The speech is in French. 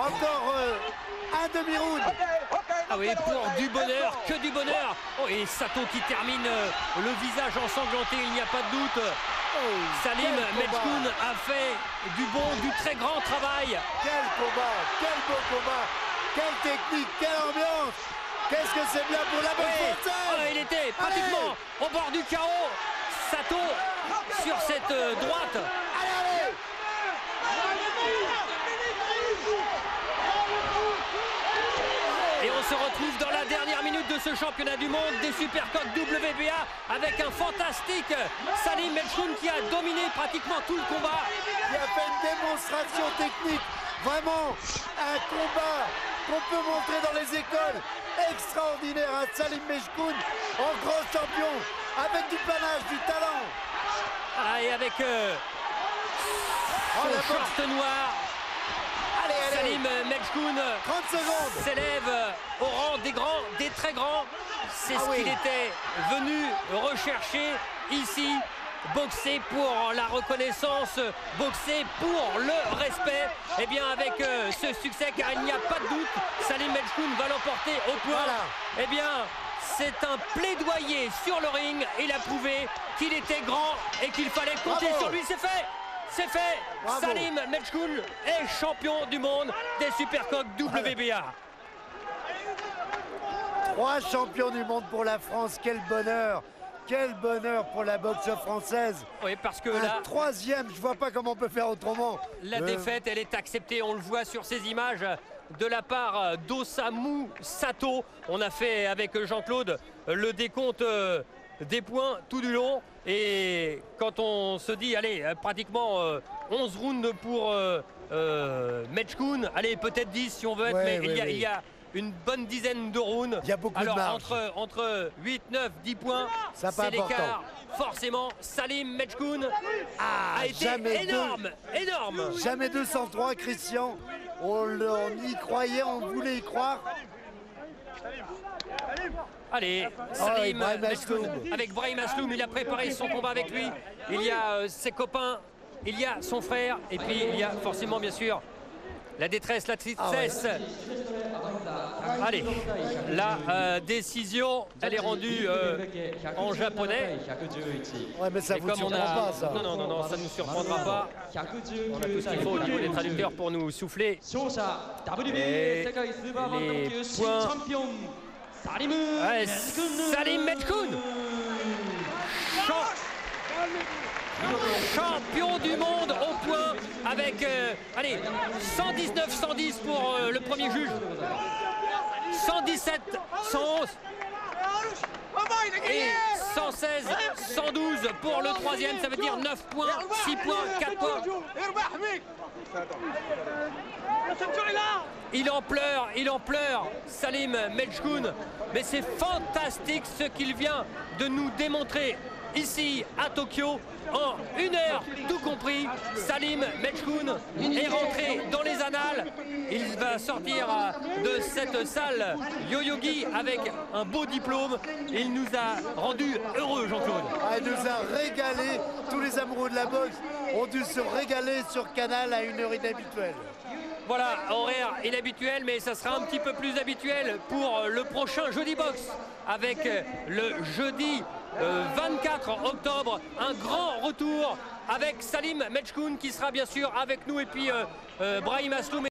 Encore un demi-round. Ah oui, pour du bonheur, que du bonheur. Oh, et Sato qui termine le visage ensanglanté, il n'y a pas de doute. Salim Mechkoun a fait du bon, du très grand travail. Quel combat, quel beau combat, quelle technique, quelle ambiance. Qu'est-ce que c'est bien pour la boxe française. Oh, il était pratiquement au bord du chaos. Sato sur cette droite. Allez. Et on se retrouve dans la dernière minute de ce championnat du monde des Supercoq WBA avec un fantastique Salim Mechkoun qui a dominé pratiquement tout le combat. Il a fait une démonstration technique, vraiment un combat qu'on peut montrer dans les écoles. Extraordinaire, un Salim Mechkoun en grand champion, avec du panache, du talent. Ah, et avec son short noir. Salim Mechkoun 30 secondes. S'élève au rang des grands, des très grands. C'est ce qu'il était venu rechercher ici. Boxer pour la reconnaissance, boxer pour le respect. Et bien avec ce succès, car il n'y a pas de doute, Salim Mechkoun va l'emporter au point. Et bien c'est un plaidoyer sur le ring. Il a prouvé qu'il était grand et qu'il fallait compter sur lui. C'est fait. C'est fait. Bravo. Salim Mechkoun est champion du monde des Supercoq WBA. 3 champions du monde pour la France, quel bonheur. Quel bonheur pour la boxe française. Oui, parce que la troisième, je vois pas comment on peut faire autrement. La défaite, elle est acceptée, on le voit sur ces images de la part d'Osamu Sato. On a fait avec Jean-Claude le décompte des points tout du long. Et quand on se dit, allez, pratiquement 11 rounds pour Mechkoun, allez, peut-être 10 si on veut être, mais il y a une bonne dizaine de rounds. Il y a beaucoup de marge. Entre 8, 9, 10 points, c'est l'écart. Forcément, Salim Mechkoun a été énorme. Jamais 203, Christian. On y croyait, on voulait y croire. Allez, Salim Mechkoun avec Brahim Asloum, il a préparé son combat avec lui. Il y a ses copains, il y a son frère, et puis il y a forcément, bien sûr, la détresse, la tristesse. Allez, la décision, elle est rendue en japonais. Ouais, mais ça vous surprend pas, ça. Non, ça ne nous surprendra pas. On a tout ce qu'il faut au niveau des traducteurs pour nous souffler. Et les points. Salim Mechkoun, champion du monde au point avec 119-110 pour le premier juge, 117-111 et 116-112 pour le troisième. Ça veut dire 9 points, 6 points, 4 points. Il en pleure, Salim Mechkoun, mais c'est fantastique ce qu'il vient de nous démontrer ici à Tokyo. En 1 heure, tout compris, Salim Mechkoun est rentré dans les annales. Il va sortir de cette salle Yoyogi avec un beau diplôme. Il nous a rendus heureux, Jean-Claude. Il nous a régalé. Tous les amoureux de la boxe ont dû se régaler sur Canal à 1 heure inhabituelle. Voilà, horaire inhabituel, mais ça sera un petit peu plus habituel pour le prochain Jeudi Box avec le jeudi 24 octobre, un grand retour avec Salim Mechkoun qui sera bien sûr avec nous, et puis Brahim Asloum.